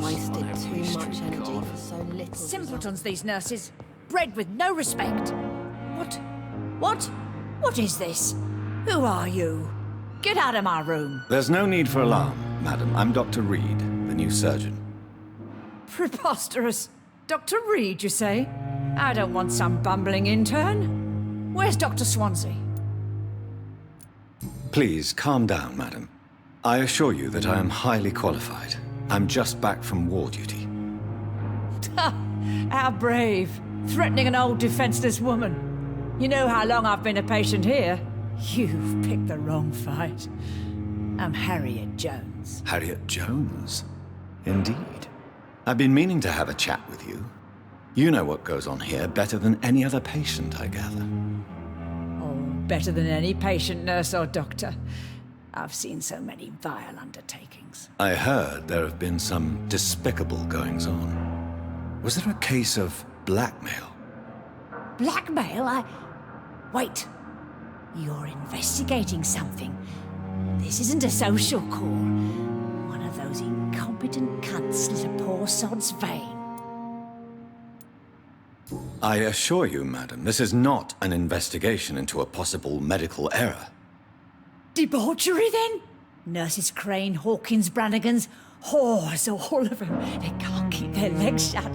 wasted too much energy for so little. Simpletons, these nurses. Bred with no respect. What is this? Who are you? Get out of my room. There's no need for alarm, madam. I'm Dr. Reed, the new surgeon. Preposterous. Dr. Reed, you say? I don't want some bumbling intern. Where's Dr. Swansea? Please, calm down, madam. I assure you that I am highly qualified. I'm just back from war duty. How brave. Threatening an old defenseless woman. You know how long I've been a patient here? You've picked the wrong fight. I'm Harriet Jones. Harriet Jones? Indeed. I've been meaning to have a chat with you. You know what goes on here better than any other patient, I gather. Oh, better than any patient, nurse or doctor. I've seen so many vile undertakings. I heard there have been some despicable goings-on. Was there a case of blackmail? Blackmail? Wait. You're investigating something. This isn't a social call. One of those incompetent cunts slit a poor sod's vein. I assure you, madam, this is not an investigation into a possible medical error. Debauchery, then? Nurses Crane, Hawkins, Brannigans, whores, all of them. They can't keep their legs shut.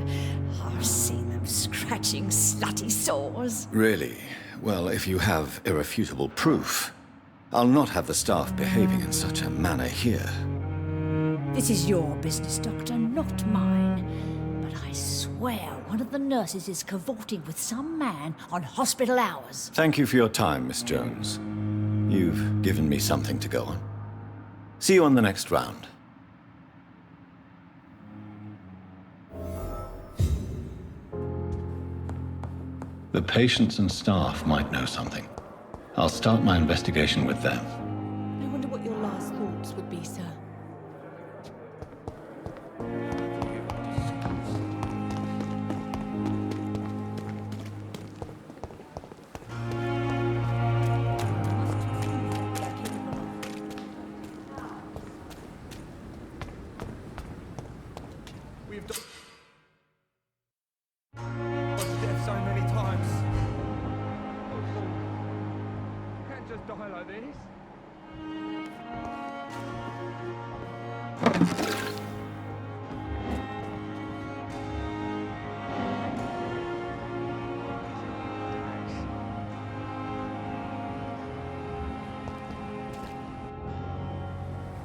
I've seen them scratching slutty sores. Really? Well, if you have irrefutable proof, I'll not have the staff behaving in such a manner here. This is your business, Doctor, not mine. But I swear one of the nurses is cavorting with some man on hospital hours. Thank you for your time, Miss Jones. You've given me something to go on. See you on the next round. The patients and staff might know something. I'll start my investigation with them. I wonder what your last thoughts would be, sir. We've done death so many times. You can't just die like this.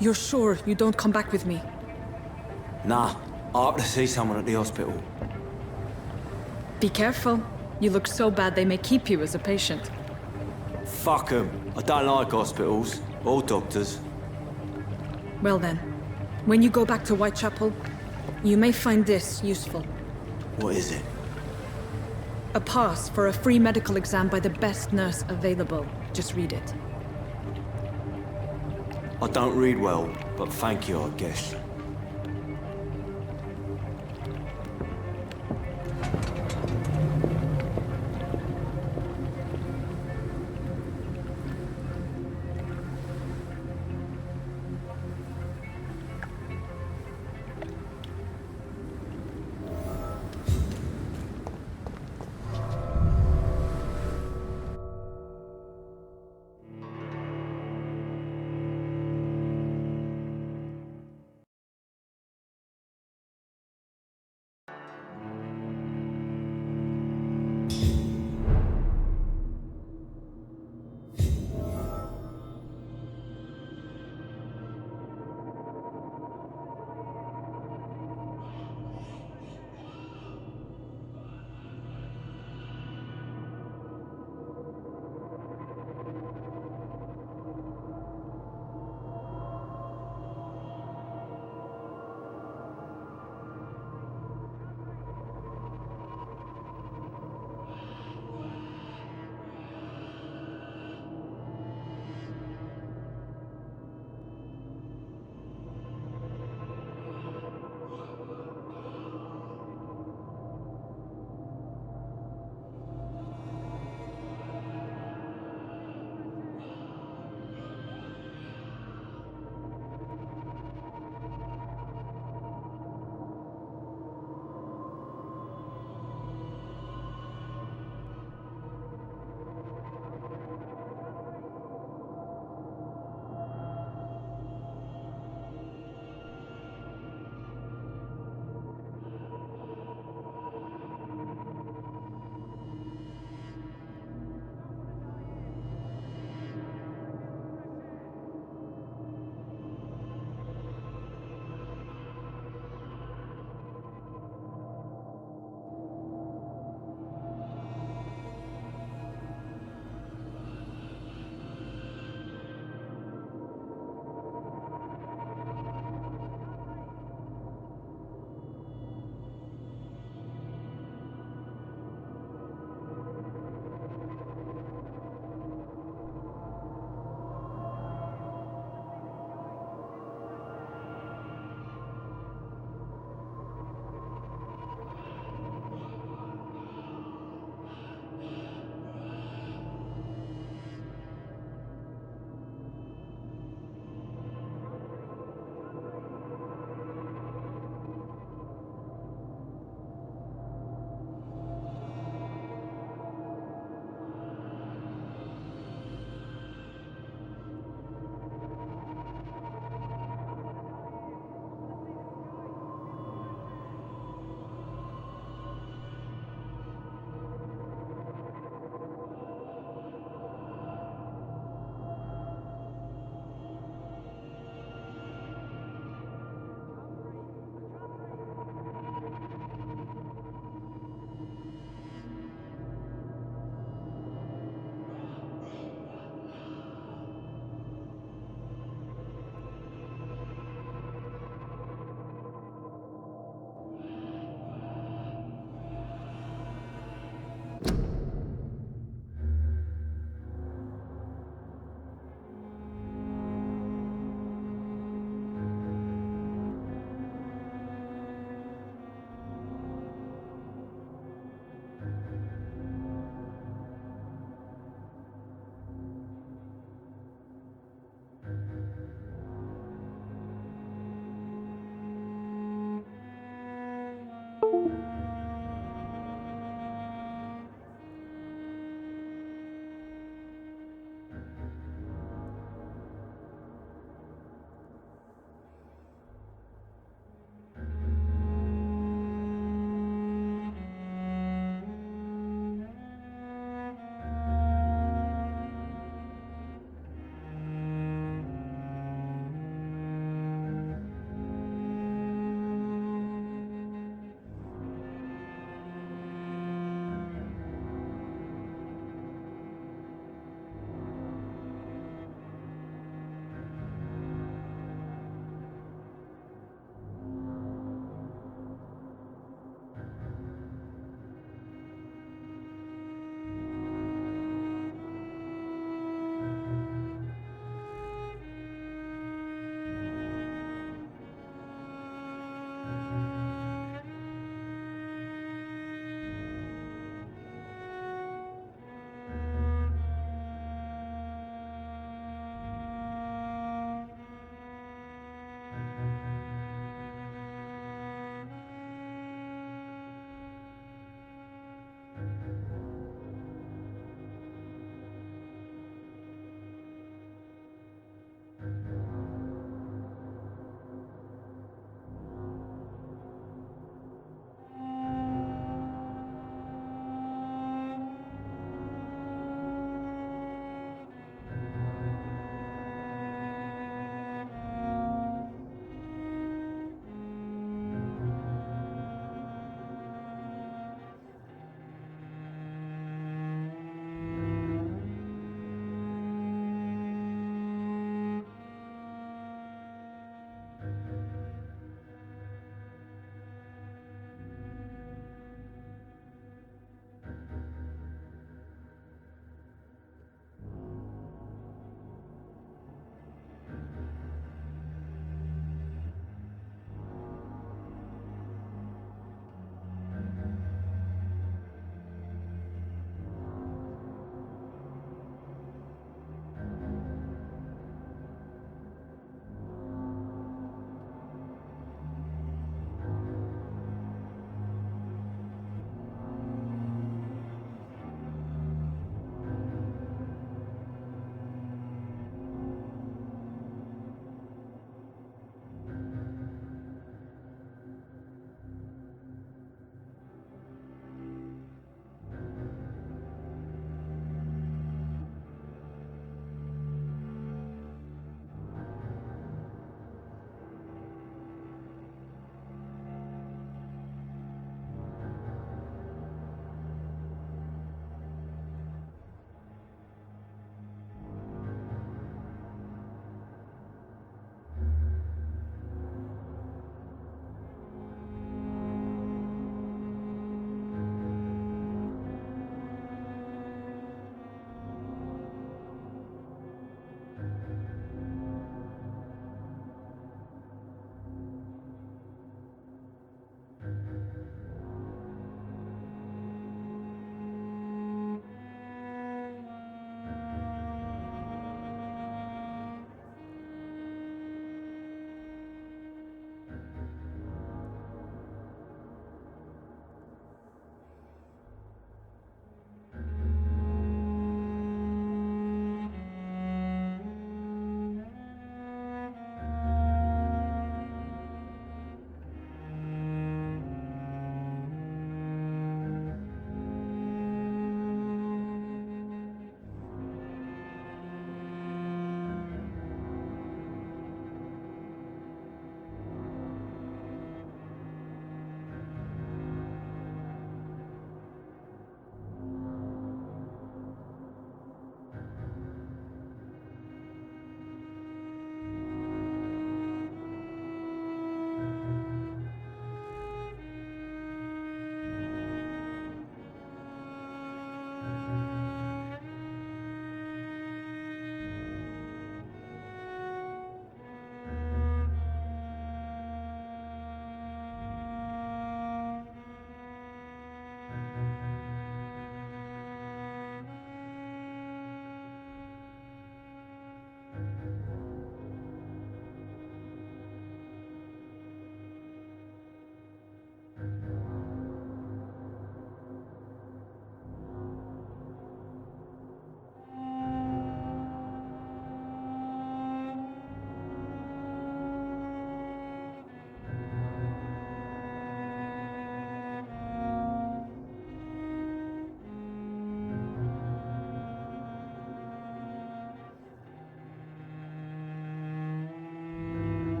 You're sure you don't come back with me? Nah, I have to see someone at the hospital. Be careful. You look so bad they may keep you as a patient. Fuck 'em. I don't like hospitals or doctors. Well then, when you go back to Whitechapel, you may find this useful. What is it? A pass for a free medical exam by the best nurse available. Just read it. I don't read well, but thank you, I guess.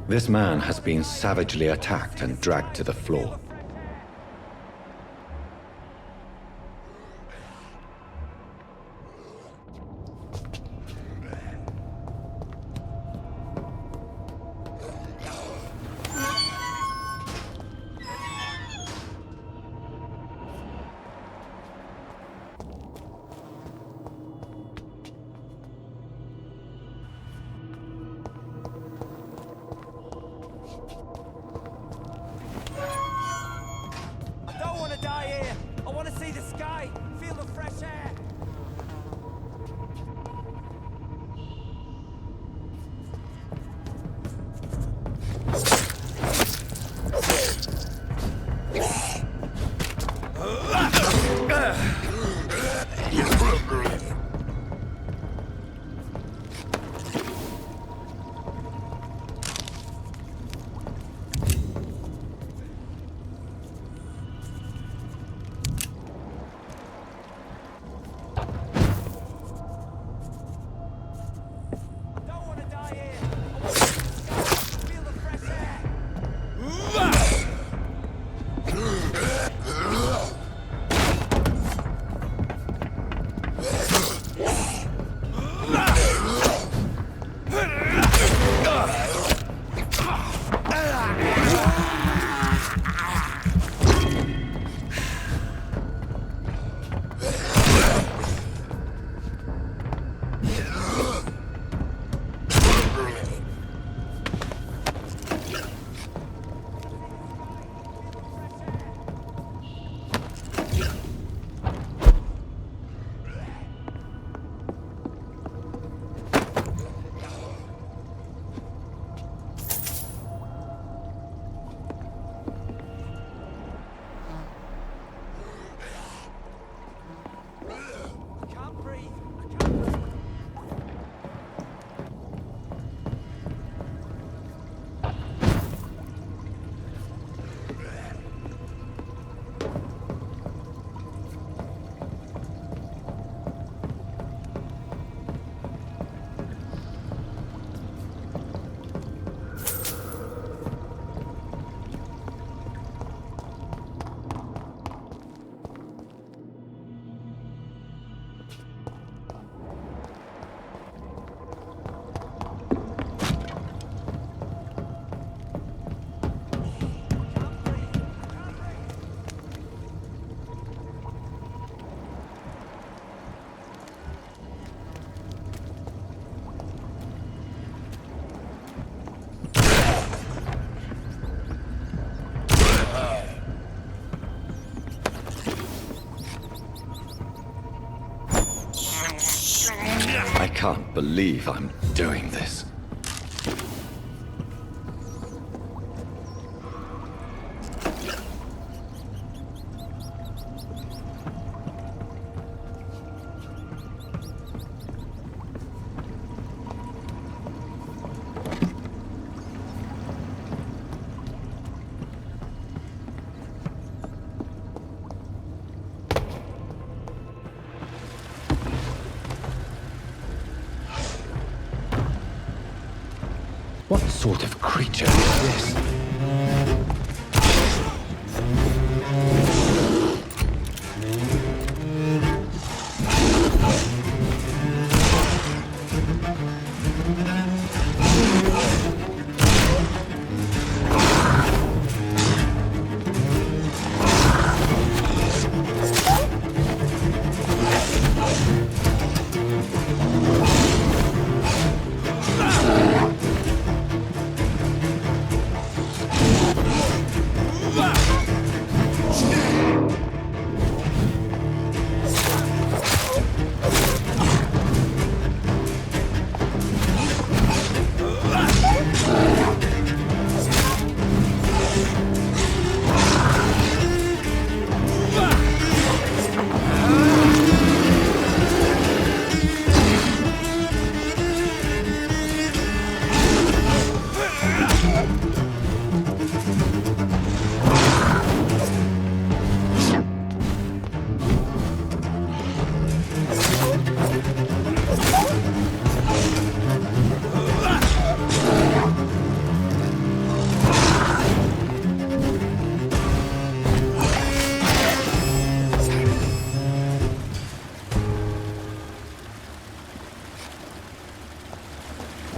This man has been savagely attacked and dragged to the floor. I don't want to die here. I want to see the sky, feel the fresh air. I can't believe I'm doing this. What sort of creature is this?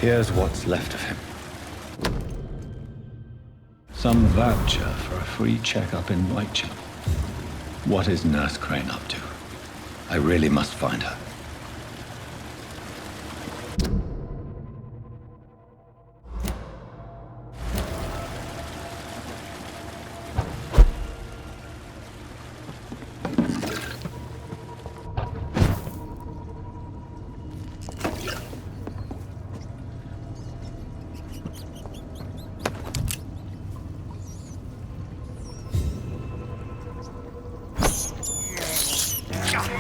Here's what's left of him. Some voucher for a free checkup in Whitechapel. What is Nurse Crane up to? I really must find her.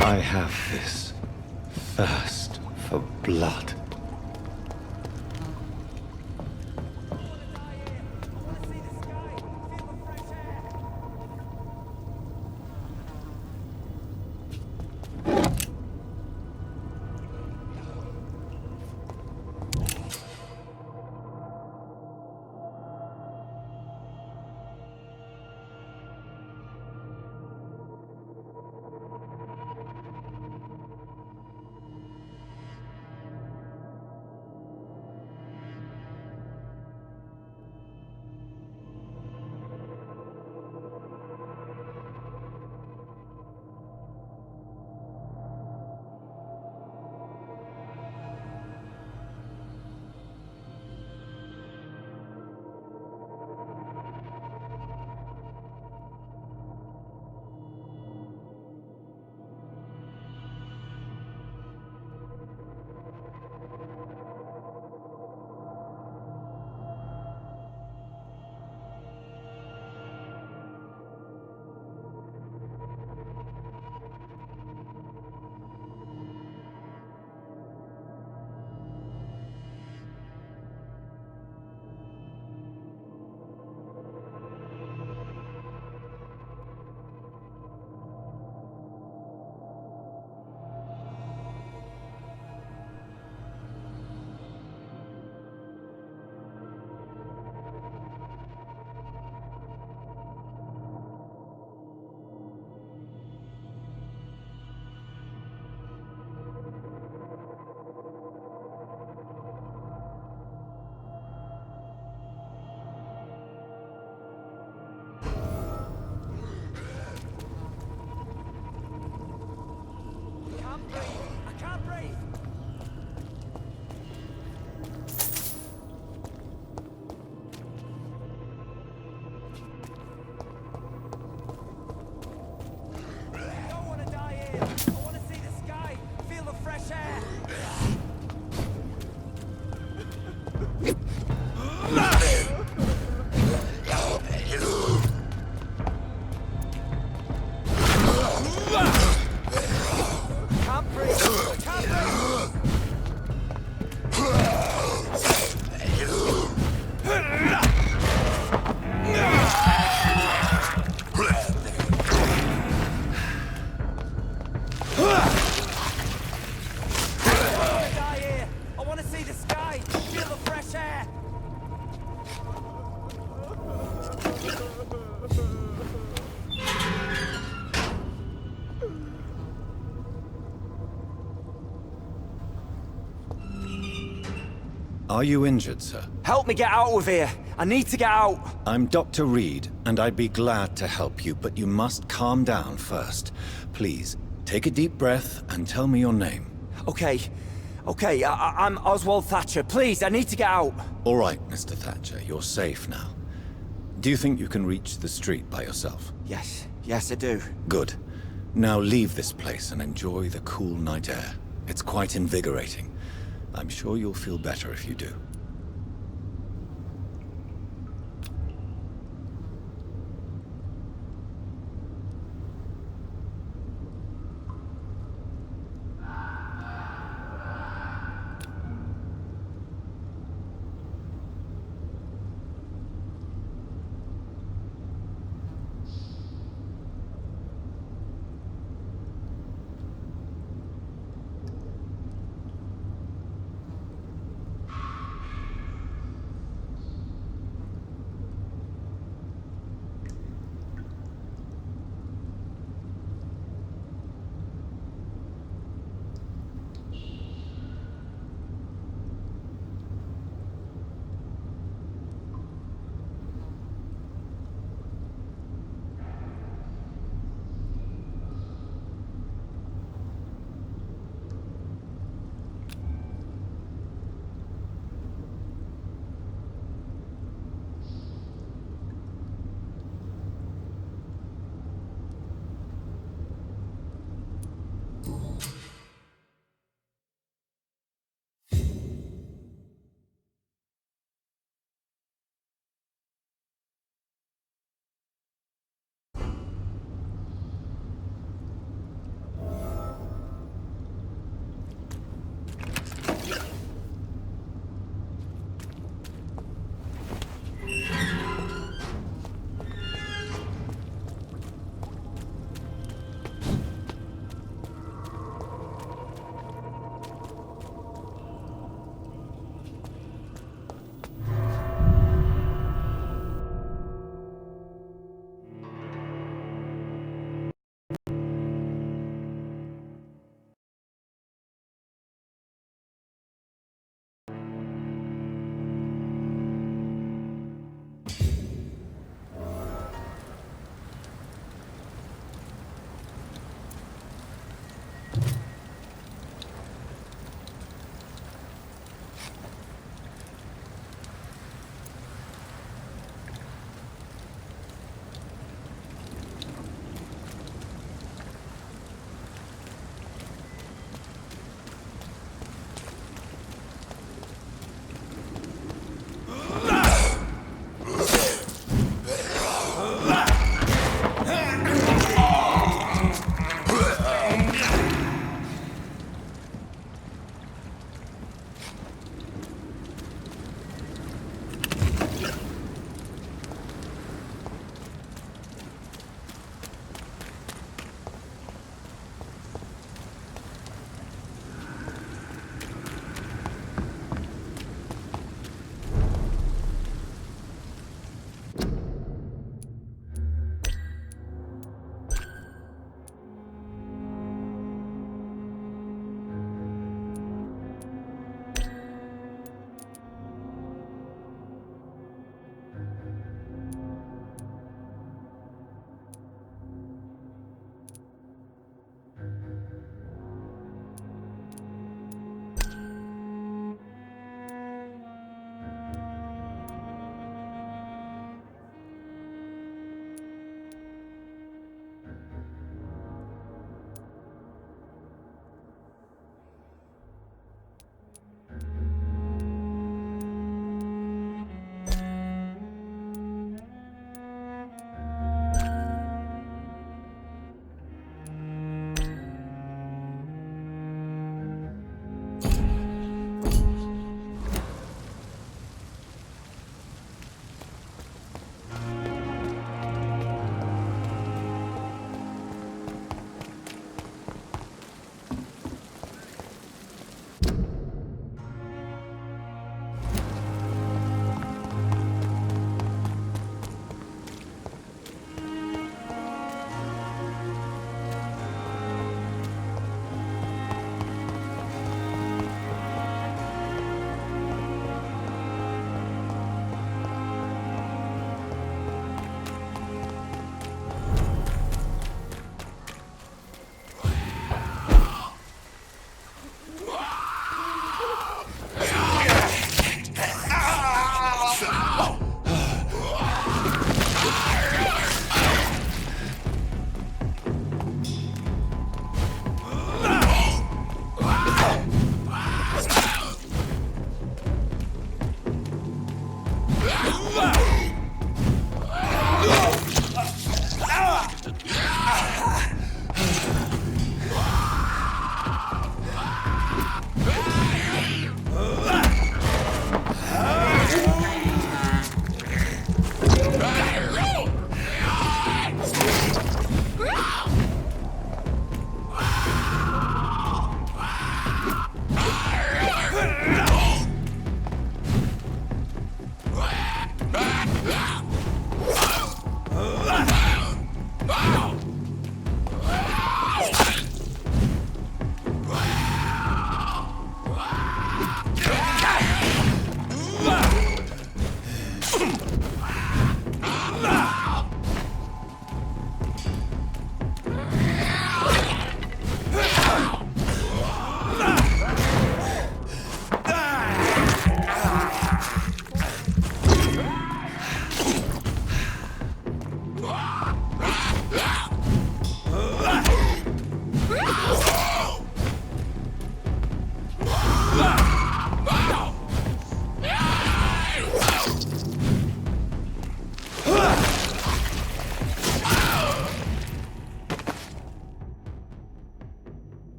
I have this thirst for blood. I can't breathe! I don't want to die here. I want to see the sky, feel the fresh air. Can't breathe. I can't breathe. Die here. I want to see the sky, feel the fresh air. Are you injured, sir? Help me get out of here. I need to get out. I'm Dr. Reed, and I'd be glad to help you, but you must calm down first. Please, take a deep breath and tell me your name. Okay. I'm Oswald Thatcher. Please, I need to get out. All right, Mr. Thatcher, you're safe now. Do you think you can reach the street by yourself? Yes, I do. Good. Now leave this place and enjoy the cool night air. It's quite invigorating. I'm sure you'll feel better if you do.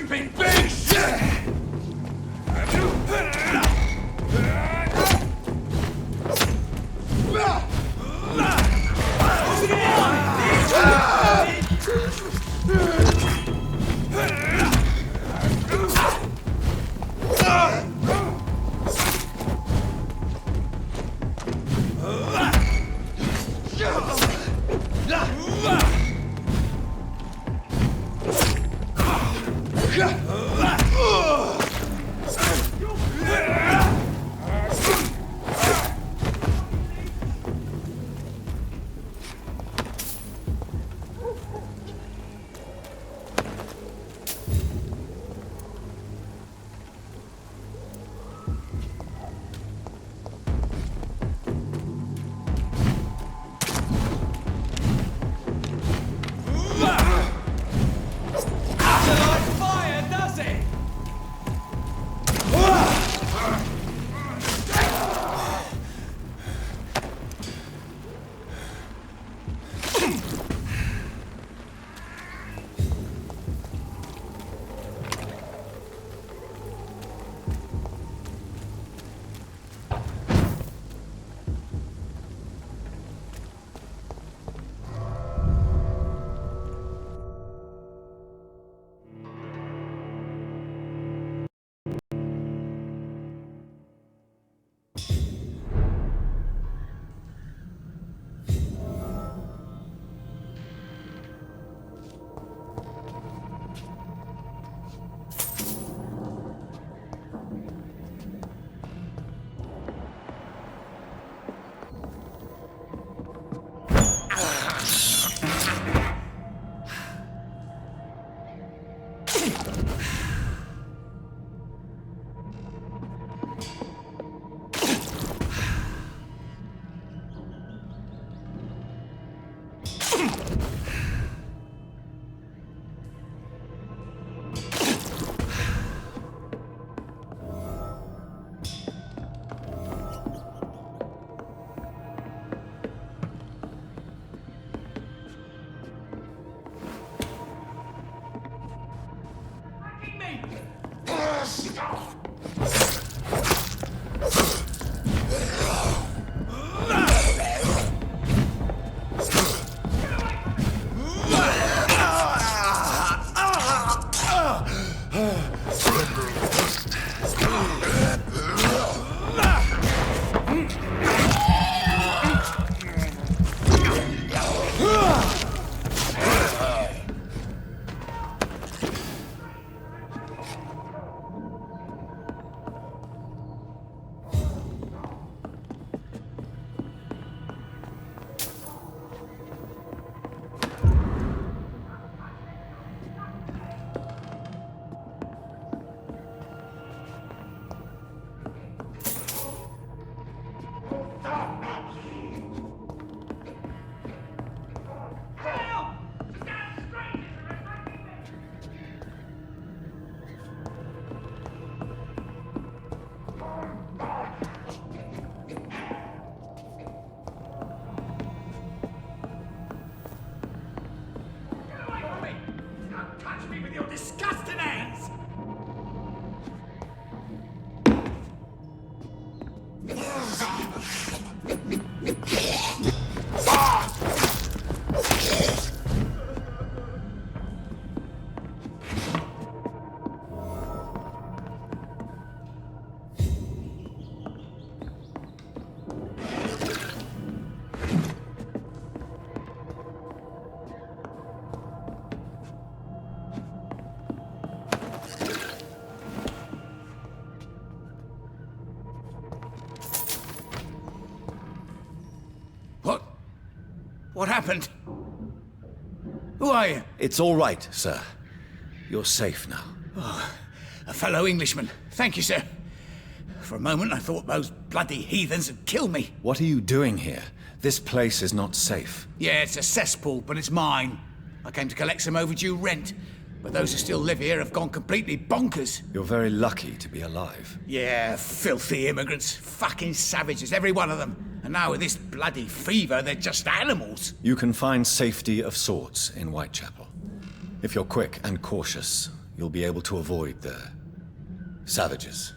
stupid beast! What happened? Who are you? It's all right, sir. You're safe now. Oh, a fellow Englishman. Thank you, sir. For a moment, I thought those bloody heathens had killed me. What are you doing here? This place is not safe. Yeah, it's a cesspool, but it's mine. I came to collect some overdue rent, but those who still live here have gone completely bonkers. You're very lucky to be alive. Yeah, filthy immigrants. Fucking savages, every one of them. And now with this bloody fever, they're just animals. You can find safety of sorts in Whitechapel. If you're quick and cautious, you'll be able to avoid the savages.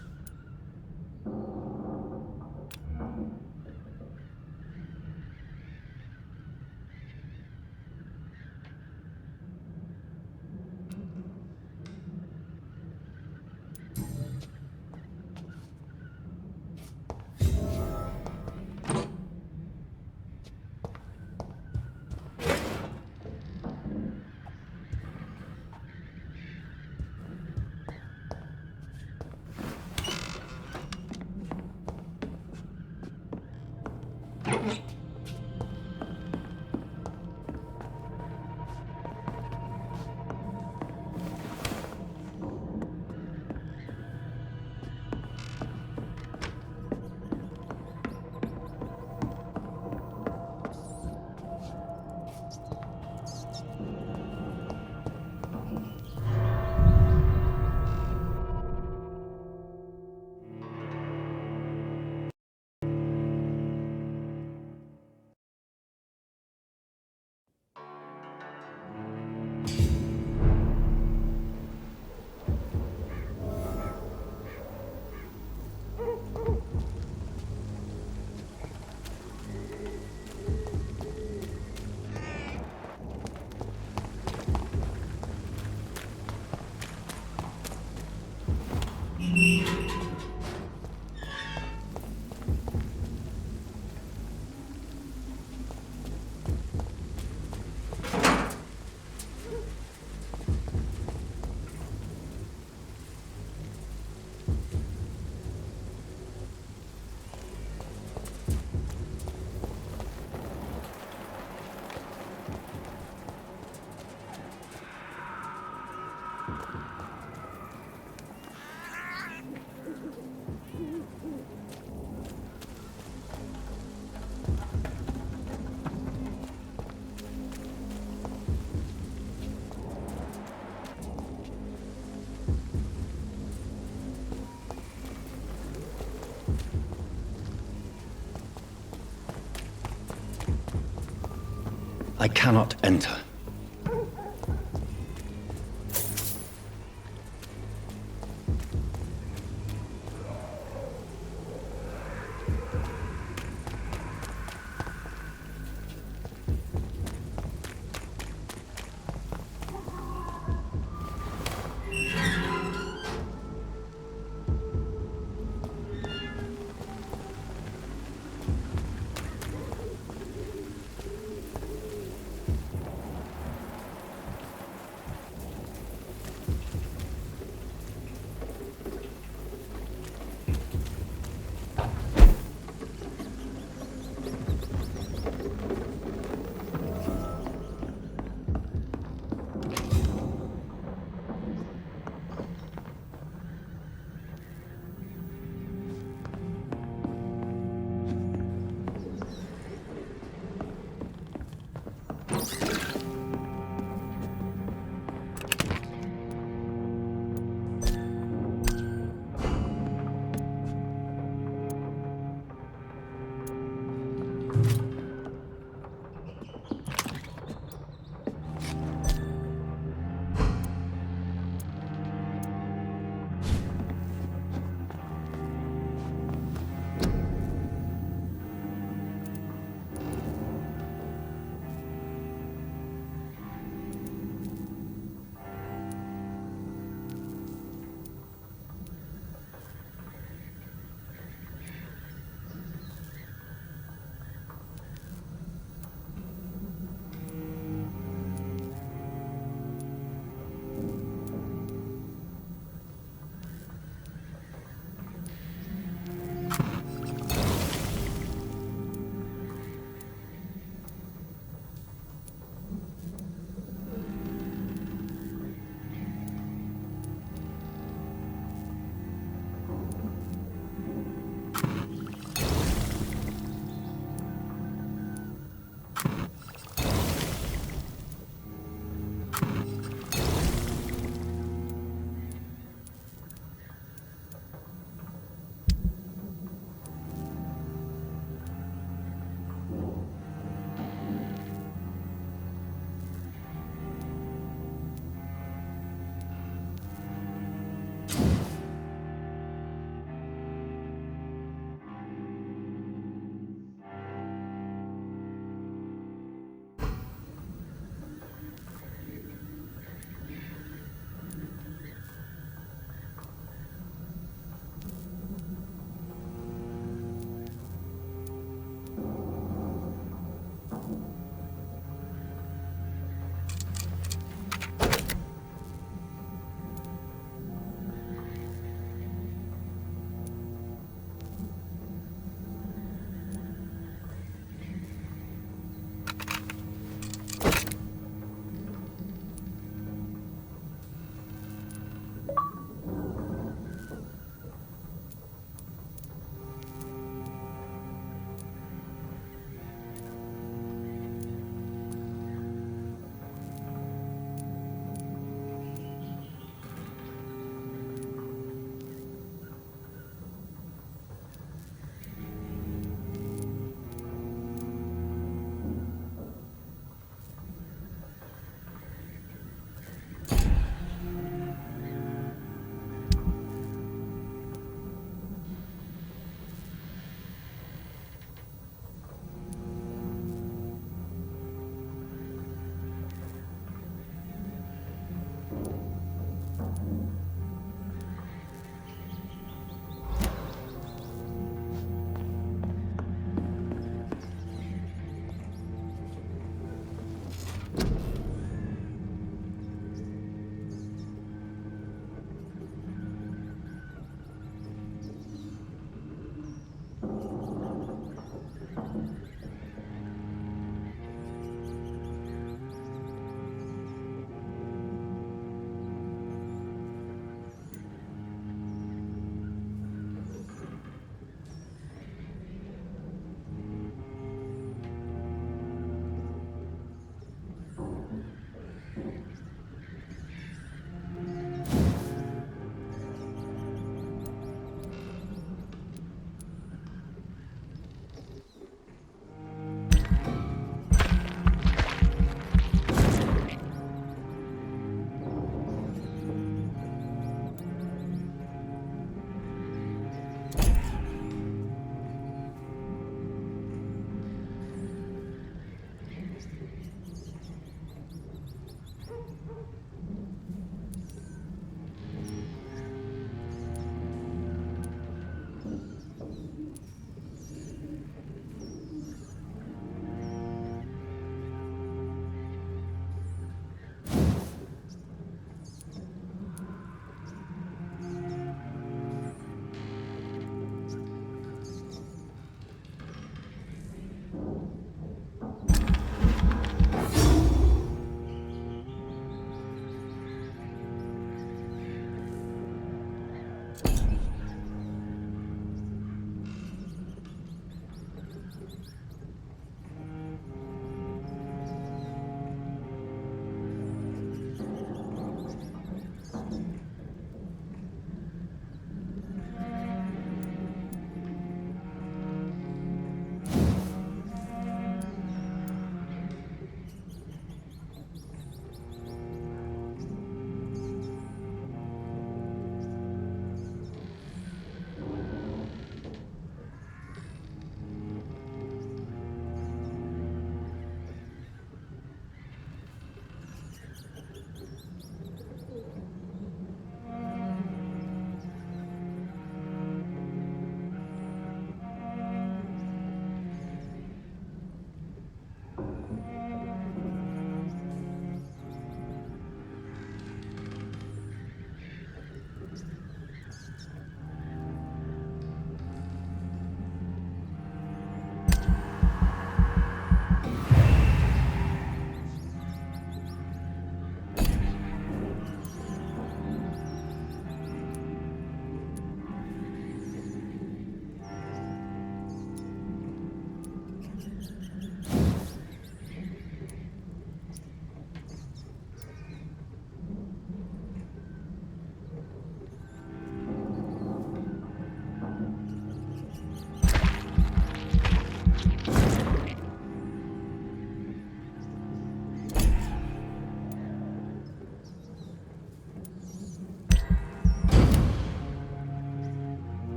I cannot enter.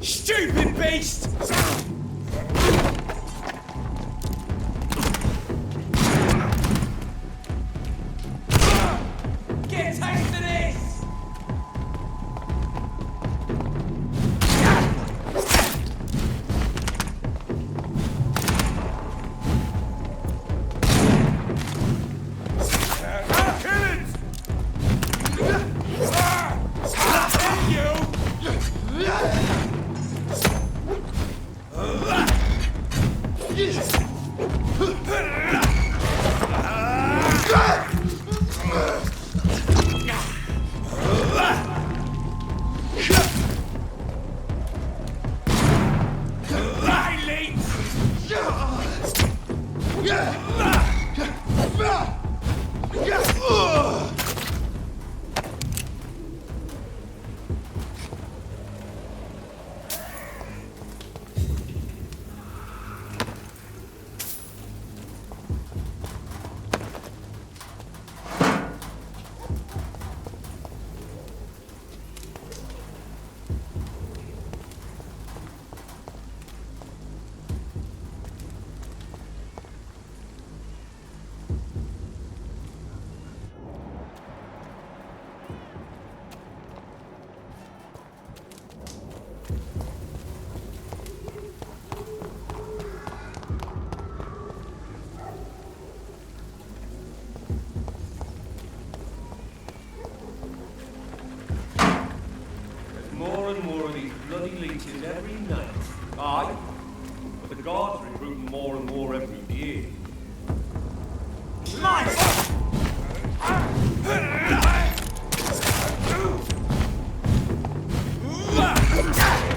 Stupid beast! Get a taste of this! More and more of these bloody leeches every night. Aye, but the guards recruit more and more every year.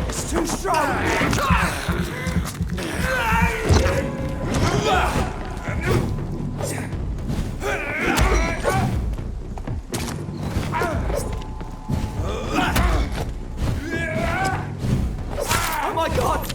It's too strong! Oh my god!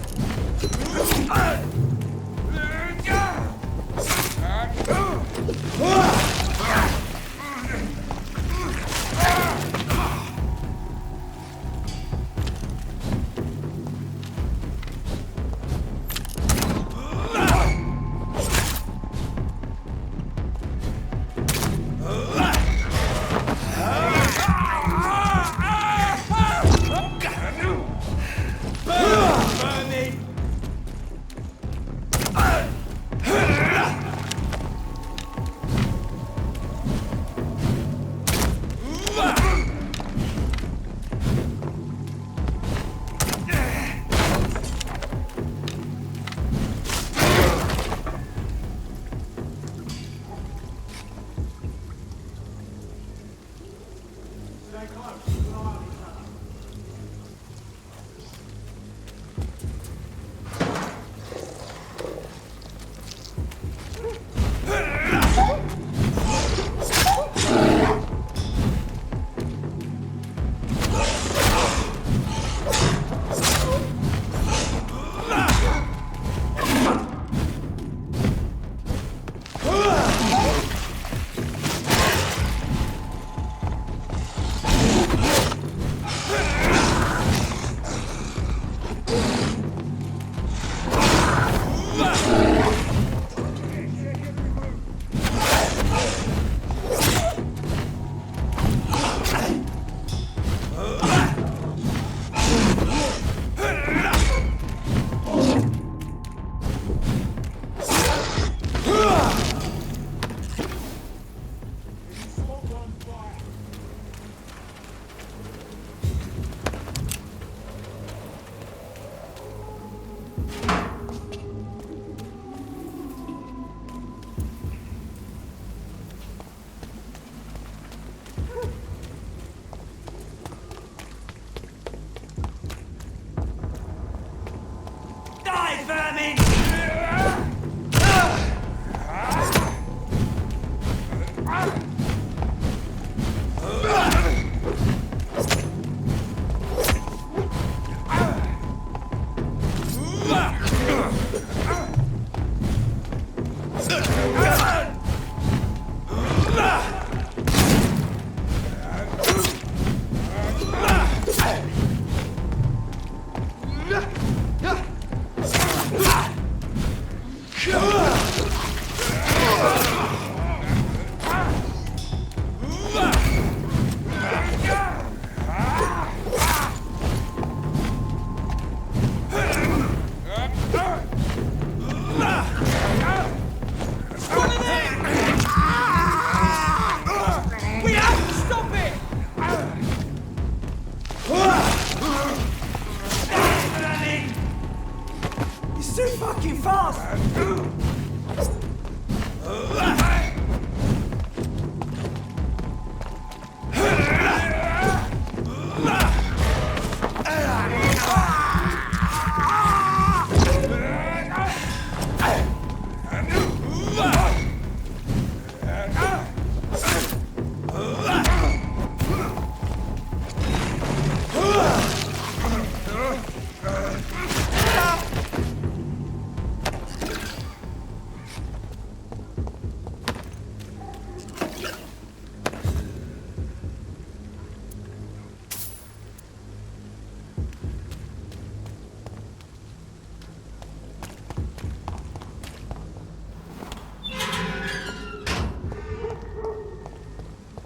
fucking fast!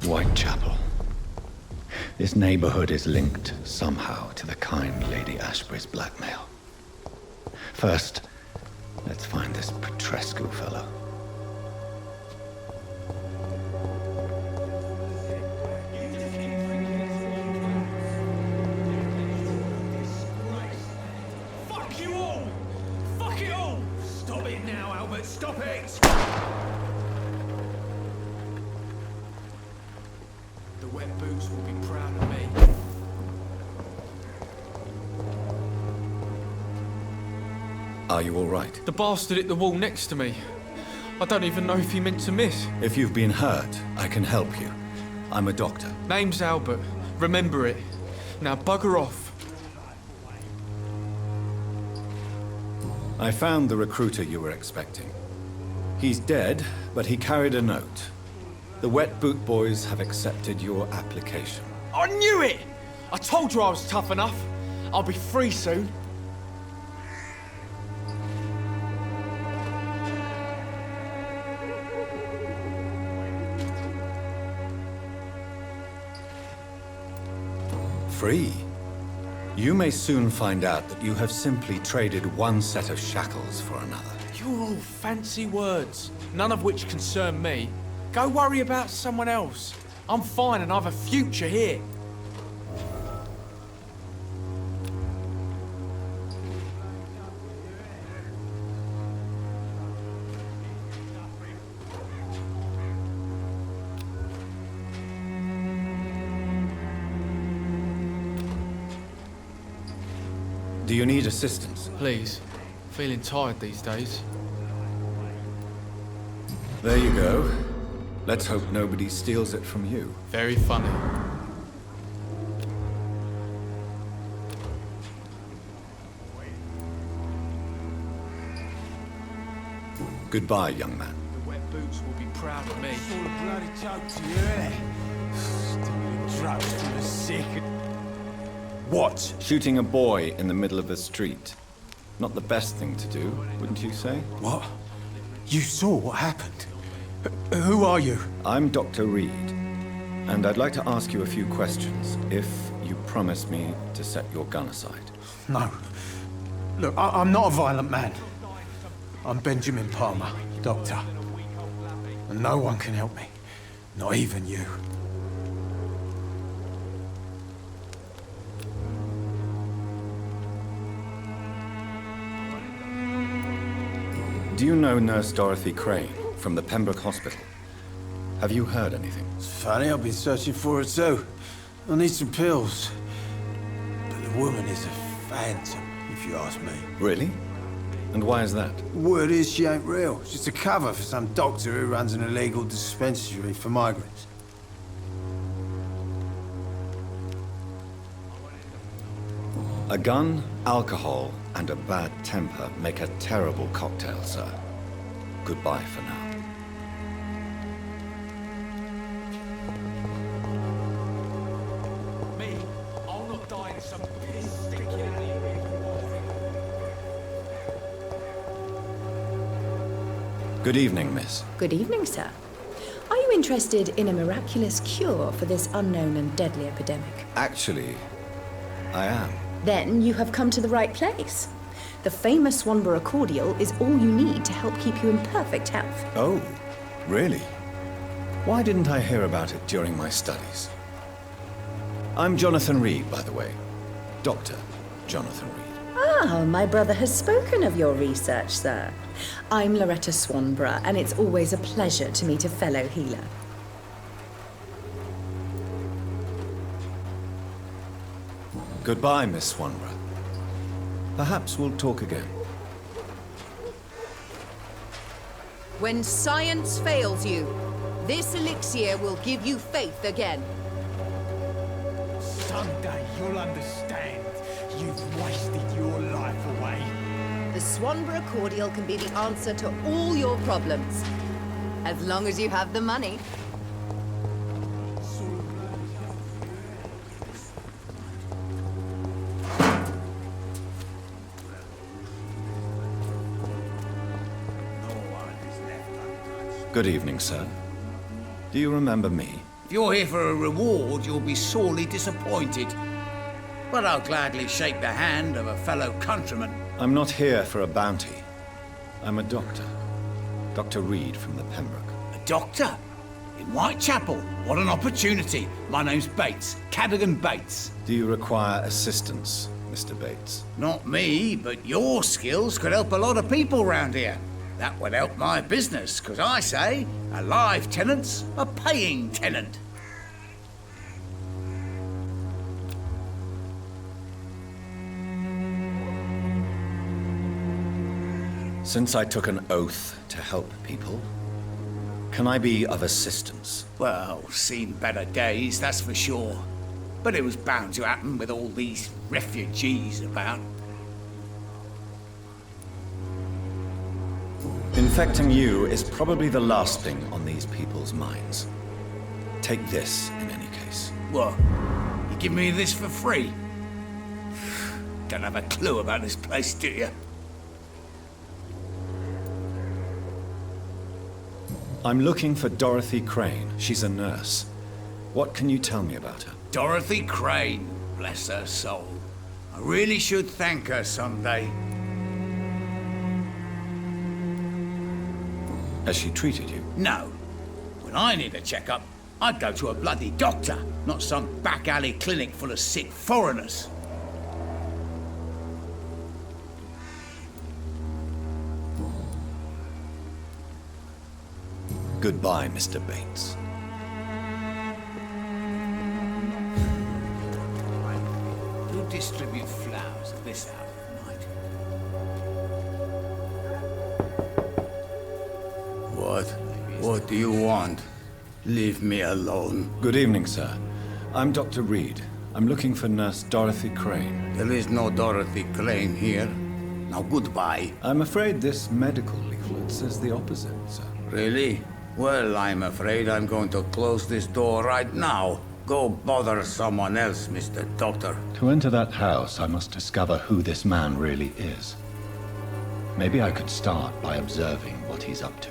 Whitechapel. This neighborhood is linked somehow to the kind Lady Ashbury's blackmail. First, let's find this Petrescu fellow. Fuck you all! Fuck it all! Stop it now, Albert, stop it! The wet boots will be proud of me. Are you all right? The bastard hit the wall next to me. I don't even know if he meant to miss. If you've been hurt, I can help you. I'm a doctor. Name's Albert. Remember it. Now bugger off. I found the recruiter you were expecting. He's dead, but he carried a note. The Wet Boot Boys have accepted your application. I knew it! I told you I was tough enough. I'll be free soon. Free? You may soon find out that you have simply traded one set of shackles for another. You're all fancy words, none of which concern me. Go worry about someone else. I'm fine and I've a future here. Do you need assistance? Please. Feeling tired these days. There you go. Let's hope nobody steals it from you. Very funny. Goodbye, young man. The wet boots will be proud of me. It's all a bloody joke to you, innit? Stealing drugs from the sick and... What? Shooting a boy in the middle of the street. Not the best thing to do, wouldn't you say? What? You saw what happened? Who are you? I'm Dr. Reed, and I'd like to ask you a few questions, if you promise me to set your gun aside. No. Look, I'm not a violent man. I'm Benjamin Palmer, doctor. And no one can help me. Not even you. Do you know Nurse Dorothy Crane from the Pembroke Hospital? Have you heard anything? It's funny, I've been searching for her too. I need some pills. But the woman is a phantom, if you ask me. Really? And why is that? Word is she ain't real. She's a cover for some doctor who runs an illegal dispensary for migrants. A gun, alcohol, and a bad temper make a terrible cocktail, sir. Goodbye for now. Me? I'll not die in some piss stinking alley. Good evening, miss. Good evening, sir. Are you interested in a miraculous cure for this unknown and deadly epidemic? Actually, I am. Then you have come to the right place. The famous Swanborough cordial is all you need to help keep you in perfect health. Oh, really? Why didn't I hear about it during my studies? I'm Jonathan Reed, by the way. Dr. Jonathan Reed. Ah, my brother has spoken of your research, sir. I'm Loretta Swanborough, and it's always a pleasure to meet a fellow healer. Goodbye, Miss Swanborough. Perhaps we'll talk again. When science fails you, this elixir will give you faith again. Someday you'll understand. You've wasted your life away. The Swanborough cordial can be the answer to all your problems. As long as you have the money. Good evening, sir. Do you remember me? If you're here for a reward, you'll be sorely disappointed. But I'll gladly shake the hand of a fellow countryman. I'm not here for a bounty. I'm a doctor. Dr. Reed from the Pembroke. A doctor? In Whitechapel? What an opportunity. My name's Bates. Cadogan Bates. Do you require assistance, Mr. Bates? Not me, but your skills could help a lot of people round here. That would help my business, because I say, a live tenant's a paying tenant. Since I took an oath to help people, can I be of assistance? Well, seen better days, that's for sure. But it was bound to happen with all these refugees about. Infecting you is probably the last thing on these people's minds. Take this, in any case. What? You give me this for free? Don't have a clue about this place, do you? I'm looking for Dorothy Crane. She's a nurse. What can you tell me about her? Dorothy Crane, bless her soul. I really should thank her someday. Has she treated you? No. When I need a checkup, I'd go to a bloody doctor, not some back alley clinic full of sick foreigners. Goodbye, Mr. Bates. Who distribute flowers at this hour of night? What do you want? Leave me alone. Good evening, sir. I'm Dr. Reed. I'm looking for Nurse Dorothy Crane. There is no Dorothy Crane here. Now goodbye. I'm afraid this medical leaflet says the opposite, sir. Really? Well, I'm afraid I'm going to close this door right now. Go bother someone else, Mr. Doctor. To enter that house, I must discover who this man really is. Maybe I could start by observing what he's up to.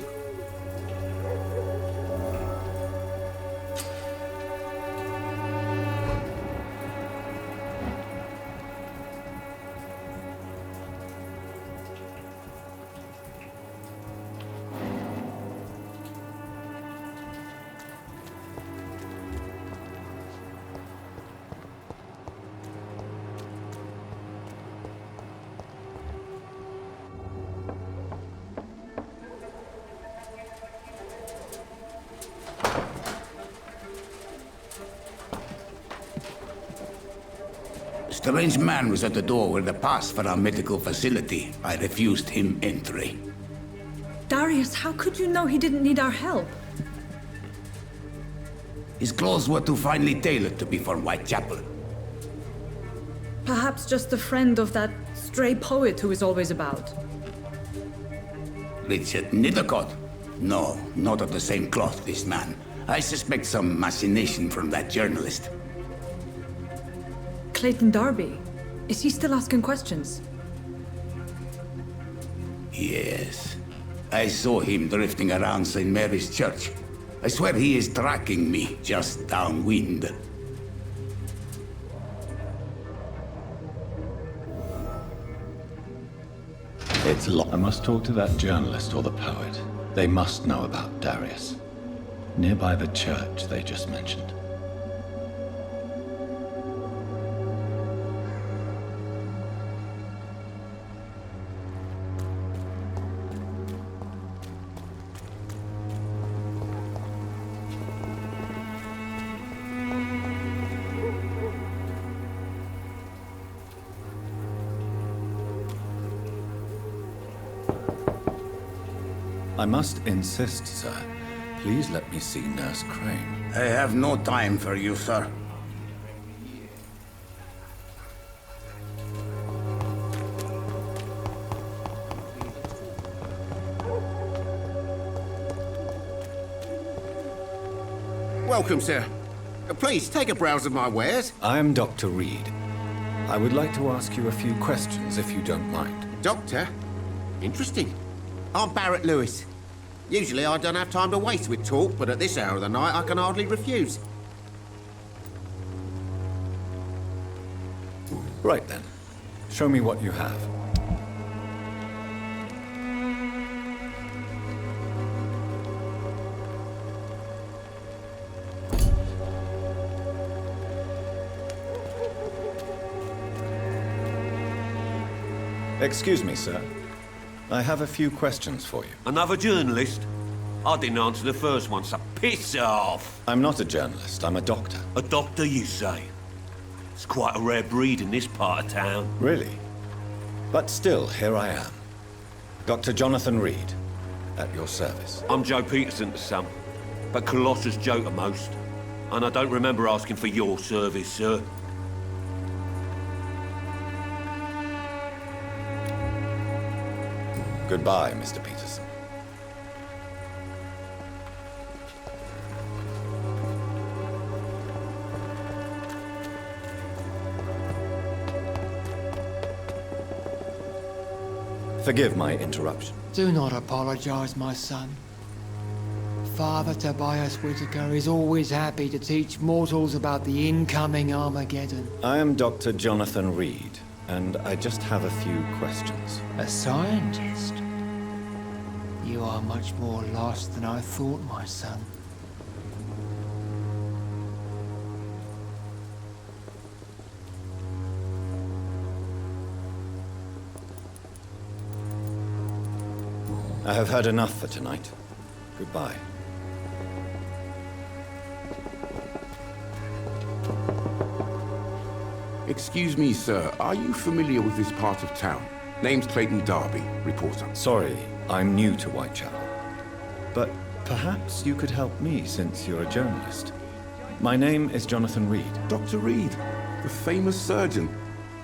A strange man was at the door with a pass for our medical facility. I refused him entry. Darius, how could you know he didn't need our help? His clothes were too finely tailored to be from Whitechapel. Perhaps just a friend of that stray poet who is always about. Richard Nethercott? No, not of the same cloth, this man. I suspect some machination from that journalist. Clayton Darby. Is he still asking questions? Yes. I saw him drifting around St. Mary's Church. I swear he is tracking me just downwind. It's I must talk to that journalist or the poet. They must know about Darius. Nearby the church they just mentioned. I must insist, sir. Please let me see Nurse Crane. I have no time for you, sir. Welcome, sir. Please, take a browse of my wares. I am Dr. Reed. I would like to ask you a few questions, if you don't mind. Doctor? Interesting. I'm Barrett Lewis. Usually I don't have time to waste with talk, but at this hour of the night I can hardly refuse. Right then. Show me what you have. Excuse me, sir. I have a few questions for you. Another journalist? I didn't answer the first one, so piss off! I'm not a journalist, I'm a doctor. A doctor, you say? It's quite a rare breed in this part of town. Really? But still, here I am. Dr. Jonathan Reed, at your service. I'm Joe Peterson's son, but Colossus Joe to most. And I don't remember asking for your service, sir. Goodbye, Mr. Peterson. Forgive my interruption. Do not apologize, my son. Father Tobias Whitaker is always happy to teach mortals about the incoming Armageddon. I am Dr. Jonathan Reed, and I just have a few questions. A scientist? You are much more lost than I thought, my son. I have had enough for tonight. Goodbye. Excuse me, sir. Are you familiar with this part of town? Name's Clayton Darby, reporter. Sorry, I'm new to Whitechapel. But perhaps you could help me since you're a journalist. My name is Jonathan Reed. Dr. Reed, the famous surgeon.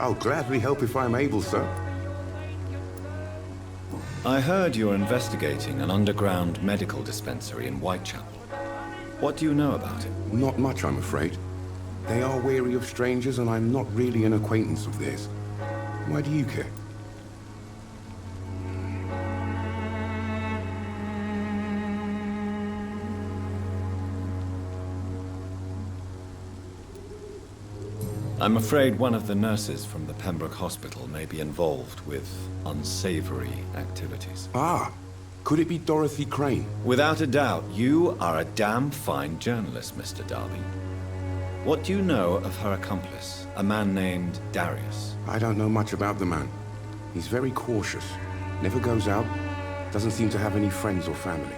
I'll gladly help if I'm able, sir. I heard you're investigating an underground medical dispensary in Whitechapel. What do you know about it? Not much, I'm afraid. They are wary of strangers, and I'm not really an acquaintance of theirs. Why do you care? I'm afraid one of the nurses from the Pembroke Hospital may be involved with unsavory activities. Ah, could it be Dorothy Crane? Without a doubt, you are a damn fine journalist, Mr. Darby. What do you know of her accomplice, a man named Darius? I don't know much about the man. He's very cautious, never goes out, doesn't seem to have any friends or family.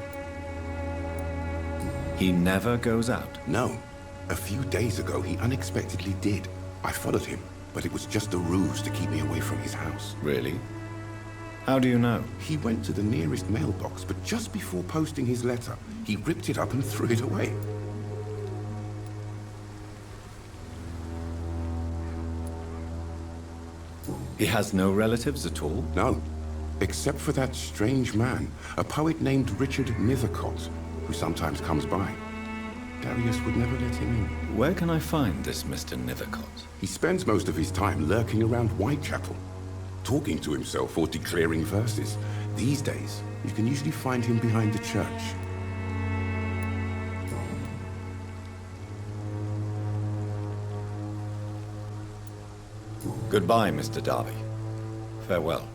He never goes out? No. A few days ago, he unexpectedly did. I followed him, but it was just a ruse to keep me away from his house. Really? How do you know? He went to the nearest mailbox, but just before posting his letter, he ripped it up and threw it away. He has no relatives at all? No, except for that strange man, a poet named Richard Mithercott, who sometimes comes by. Darius would never let him in. Where can I find this Mr. Mithercott? He spends most of his time lurking around Whitechapel, talking to himself or declaring verses. These days, you can usually find him behind the church. Goodbye, Mr. Darby. Farewell.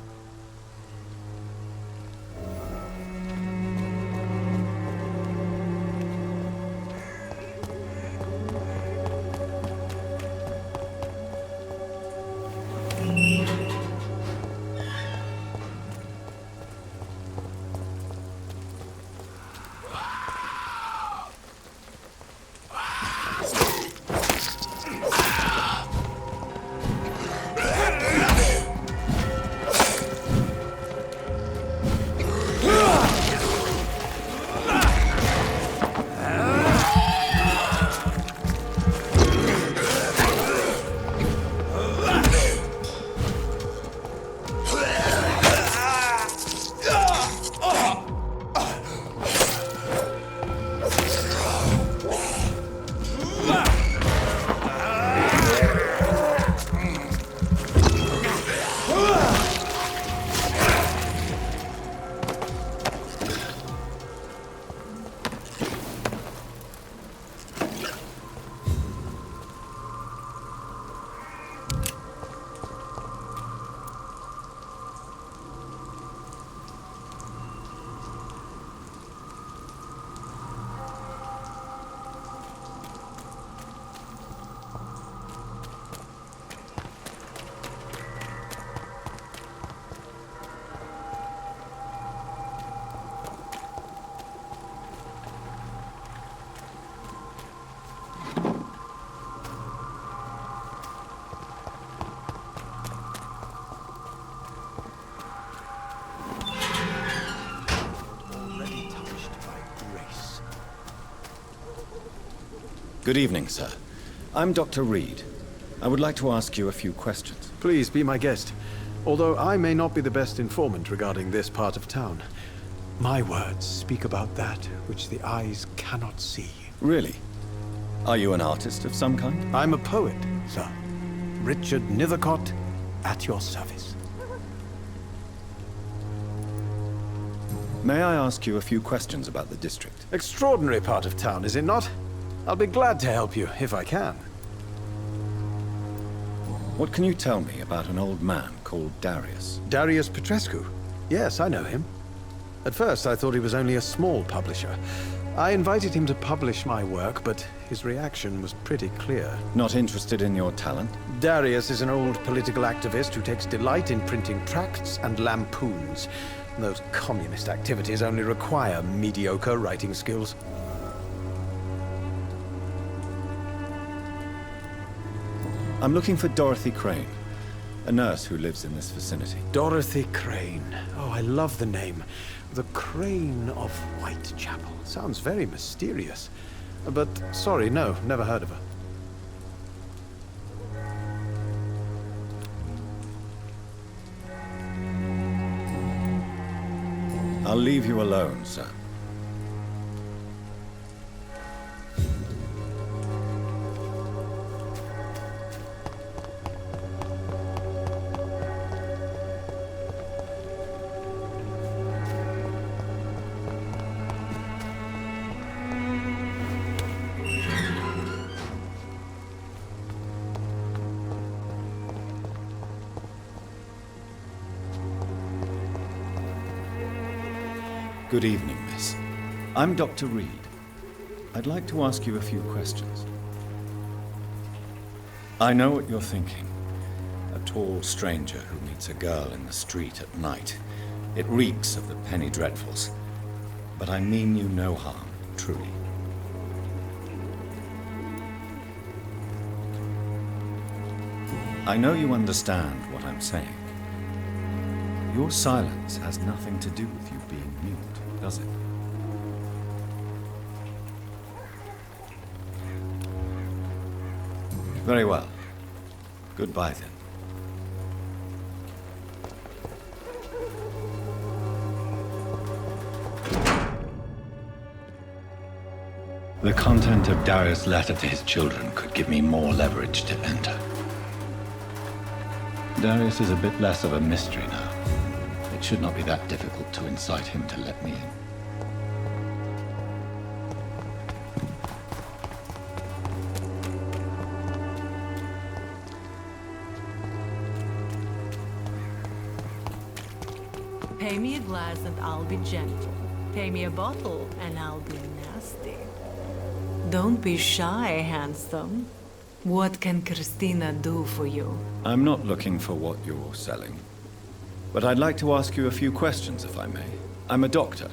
Good evening, sir. I'm Dr. Reed. I would like to ask you a few questions. Please be my guest. Although I may not be the best informant regarding this part of town, my words speak about that which the eyes cannot see. Really? Are you an artist of some kind? I'm a poet, sir. Richard Nithercott, at your service. May I ask you a few questions about the district? Extraordinary part of town, is it not? I'll be glad to help you, if I can. What can you tell me about an old man called Darius? Darius Petrescu? Yes, I know him. At first, I thought he was only a small publisher. I invited him to publish my work, but his reaction was pretty clear. Not interested in your talent? Darius is an old political activist who takes delight in printing tracts and lampoons. Those communist activities only require mediocre writing skills. I'm looking for Dorothy Crane, a nurse who lives in this vicinity. Dorothy Crane. Oh, I love the name. The Crane of Whitechapel. Sounds very mysterious. But, sorry, no, never heard of her. I'll leave you alone, sir. Good evening, miss. I'm Dr. Reed. I'd like to ask you a few questions. I know what you're thinking. A tall stranger who meets a girl in the street at night. It reeks of the penny dreadfuls. But I mean you no harm, truly. I know you understand what I'm saying. Your silence has nothing to do with you being mute, does it? Very well. Goodbye, then. The content of Darius' letter to his children could give me more leverage to enter. Darius is a bit less of a mystery now. It should not be that difficult to incite him to let me in. Pay me a glass and I'll be gentle. Pay me a bottle and I'll be nasty. Don't be shy, handsome. What can Christina do for you? I'm not looking for what you're selling. But I'd like to ask you a few questions, if I may. I'm a doctor.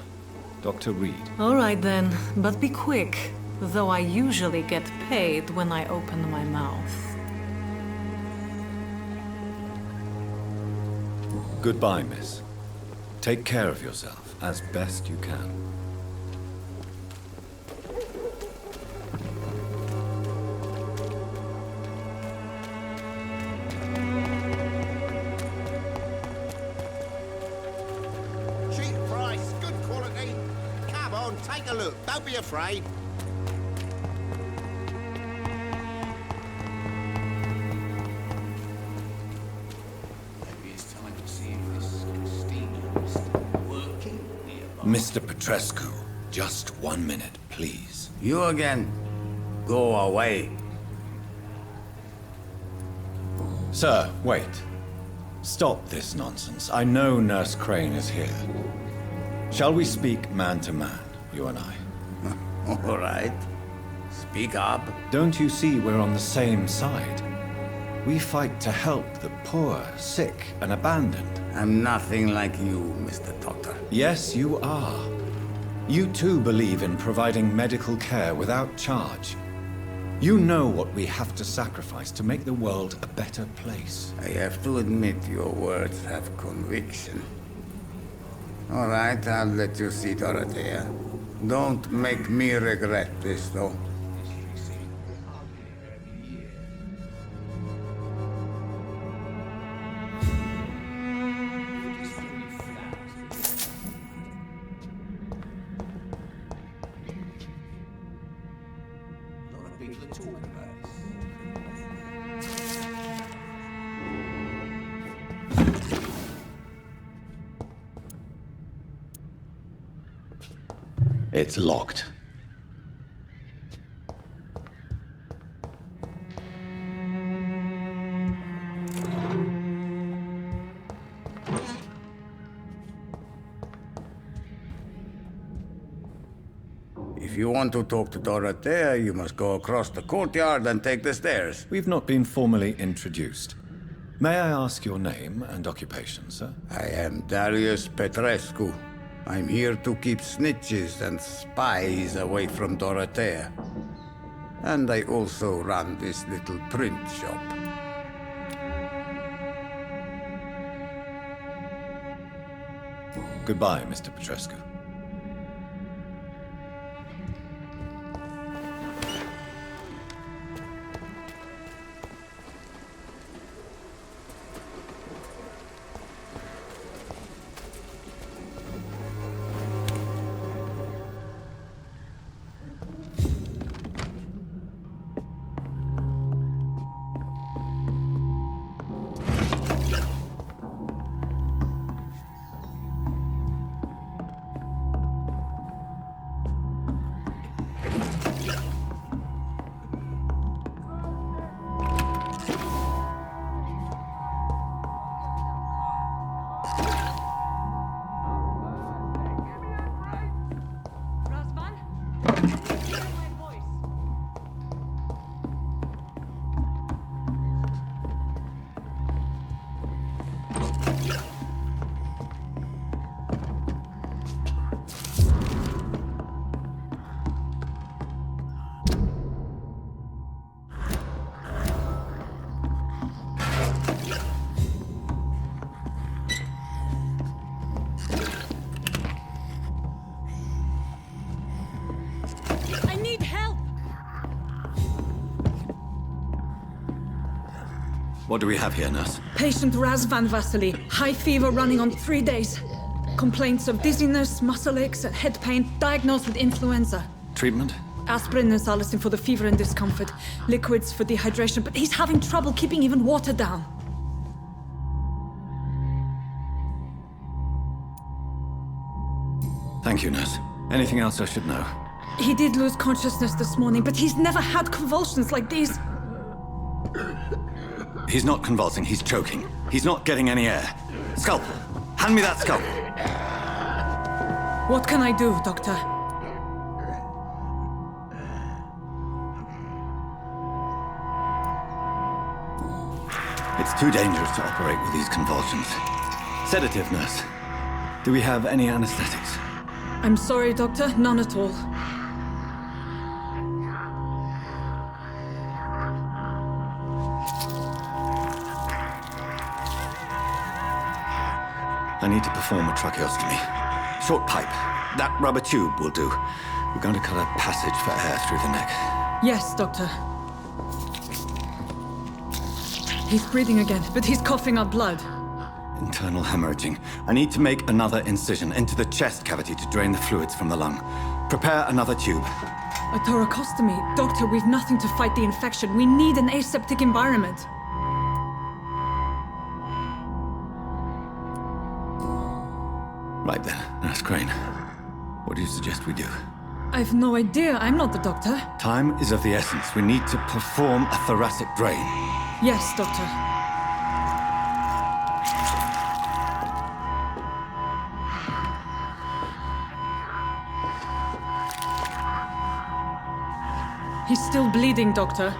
Dr. Reed. All right then, but be quick. Though I usually get paid when I open my mouth. Goodbye, miss. Take care of yourself, as best you can. Cheap price, good quality. Come on, take a look. Don't be afraid. Mr. Petrescu, just 1 minute, please. You again. Go away. Sir, wait. Stop this nonsense. I know Nurse Crane is here. Shall we speak man to man, you and I? All right. Speak up. Don't you see we're on the same side? We fight to help the poor, sick, and abandoned. I'm nothing like you, Mr. Doctor. Yes, you are. You too believe in providing medical care without charge. You know what we have to sacrifice to make the world a better place. I have to admit your words have conviction. All right, I'll let you see, Dorothea. Don't make me regret this, though. It's locked. If you want to talk to Dorothea, you must go across the courtyard and take the stairs. We've not been formally introduced. May I ask your name and occupation, sir? I am Darius Petrescu. I'm here to keep snitches and spies away from Dorothea. And I also run this little print shop. Goodbye, Mr. Petrescu. What do we have here, nurse? Patient Razvan Vasily. High fever running on 3 days. Complaints of dizziness, muscle aches, and head pain. Diagnosed with influenza. Treatment? Aspirin and salicin for the fever and discomfort. Liquids for dehydration, but he's having trouble keeping even water down. Thank you, nurse. Anything else I should know? He did lose consciousness this morning, but he's never had convulsions like these. He's not convulsing, he's choking. He's not getting any air. Scalpel! Hand me that scalpel! What can I do, Doctor? It's too dangerous to operate with these convulsions. Sedative, nurse. Do we have any anesthetics? I'm sorry, Doctor. None at all. I need to perform a tracheostomy. Short pipe. That rubber tube will do. We're going to cut a passage for air through the neck. Yes, Doctor. He's breathing again, but he's coughing up blood. Internal hemorrhaging. I need to make another incision into the chest cavity to drain the fluids from the lung. Prepare another tube. A thoracostomy. Doctor, we've nothing to fight the infection. We need an aseptic environment. Right then, Nurse Crane. What do you suggest we do? I've no idea. I'm not the doctor. Time is of the essence. We need to perform a thoracic drain. Yes, Doctor. He's still bleeding, Doctor.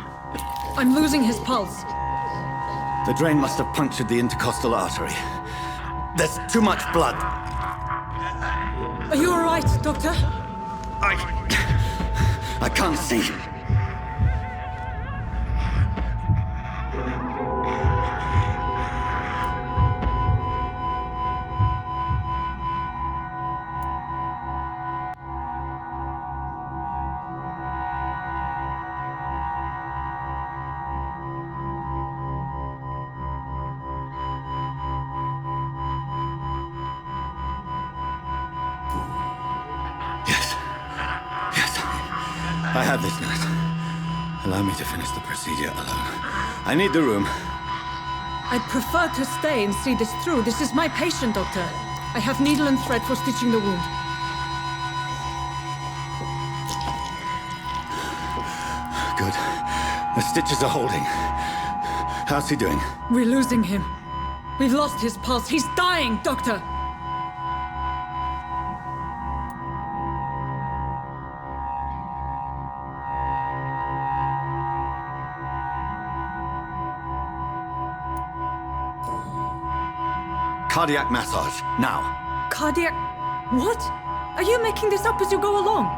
I'm losing his pulse. The drain must have punctured the intercostal artery. There's too much blood. Are you all right, Doctor? I can't see. I have this, nurse. Allow me to finish the procedure alone. I need the room. I'd prefer to stay and see this through. This is my patient, Doctor. I have needle and thread for stitching the wound. The stitches are holding. How's he doing? We're losing him. We've lost his pulse. He's dying, Doctor! Cardiac massage, now. Cardiac... What? Are you making this up as you go along?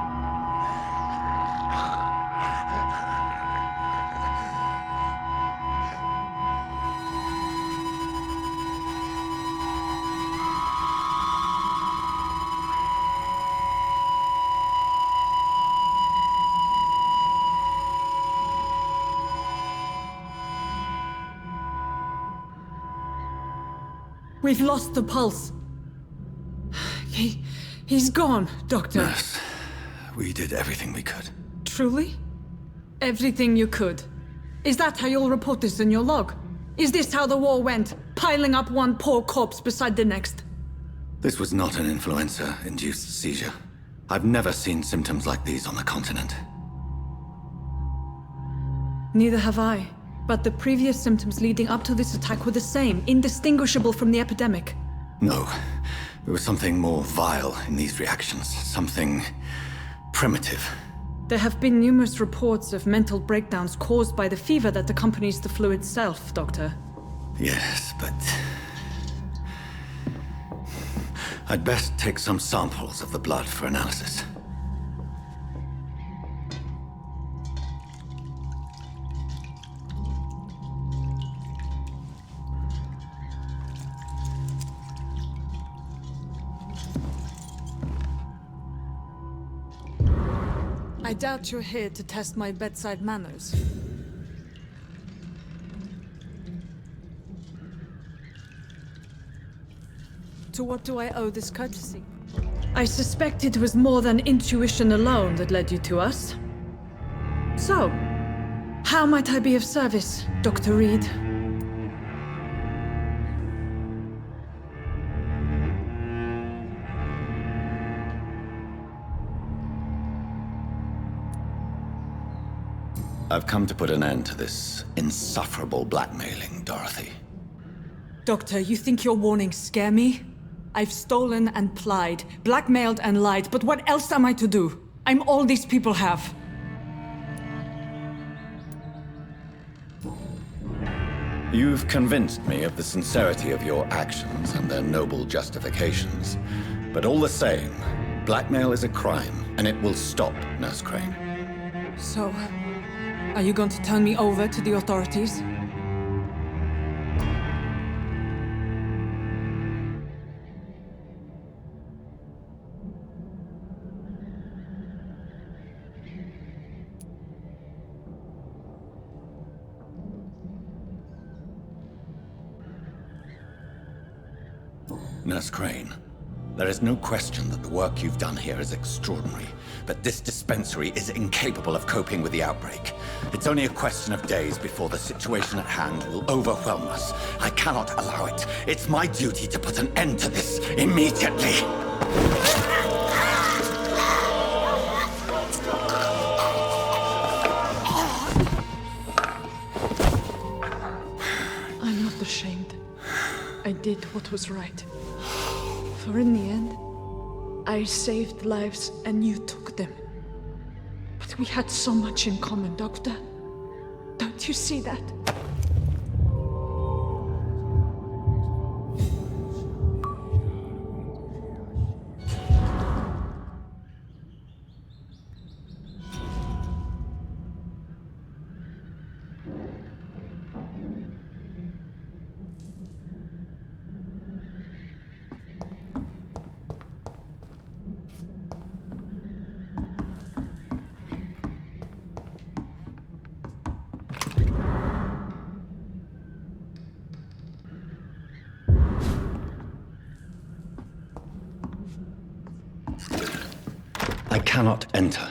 We've lost the pulse. He's gone, Doctor. Nurse, we did everything we could. Truly? Everything you could. Is that how you'll report this in your log? Is this how the war went? Piling up one poor corpse beside the next? This was not an influenza-induced seizure. I've never seen symptoms like these on the continent. Neither have I. But the previous symptoms leading up to this attack were the same, indistinguishable from the epidemic. No. There was something more vile in these reactions. Something primitive. There have been numerous reports of mental breakdowns caused by the fever that accompanies the flu itself, Doctor. Yes, but... I'd best take some samples of the blood for analysis. I doubt you're here to test my bedside manners. To what do I owe this courtesy? I suspect it was more than intuition alone that led you to us. So, how might I be of service, Dr. Reed? I've come to put an end to this insufferable blackmailing, Dorothy. Doctor, you think your warnings scare me? I've stolen and plied, blackmailed and lied, but what else am I to do? I'm all these people have. You've convinced me of the sincerity of your actions and their noble justifications. But all the same, blackmail is a crime, and it will stop, Nurse Crane. So, are you going to turn me over to the authorities? Nurse Crane, there is no question that the work you've done here is extraordinary, but this dispensary is incapable of coping with the outbreak. It's only a question of days before the situation at hand will overwhelm us. I cannot allow it. It's my duty to put an end to this immediately. I'm not ashamed. I did what was right. For in the end, I saved lives and you took them. But we had so much in common, Doctor. Don't you see that? I cannot enter.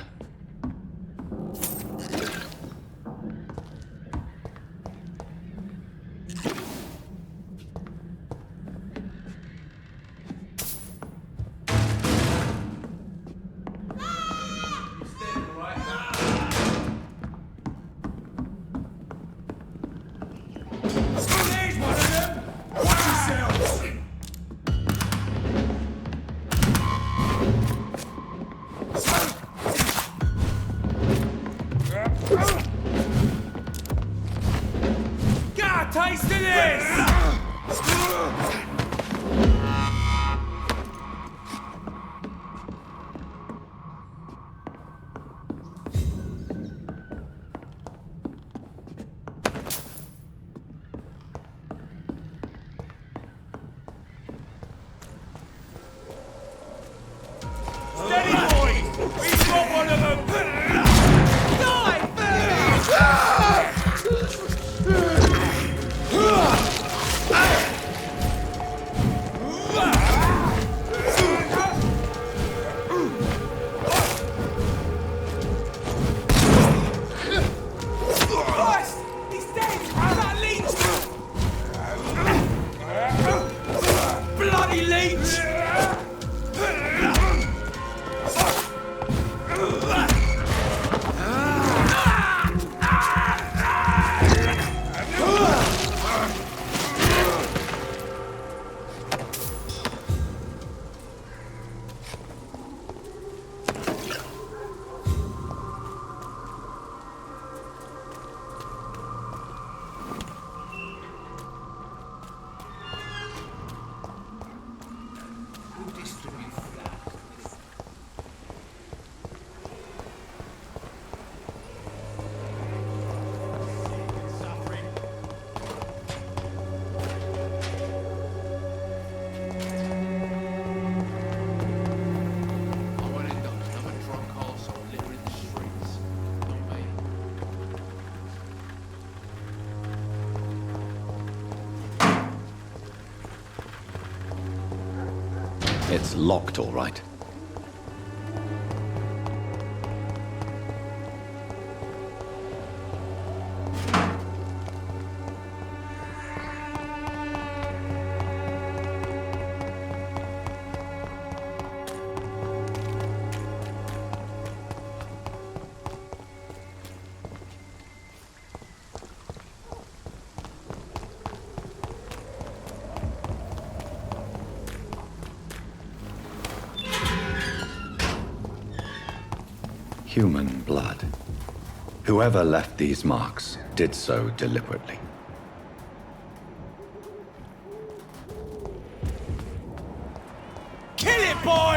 bloody leech! It's locked, all right. Human blood. Whoever left these marks did so deliberately. Kill it, boy!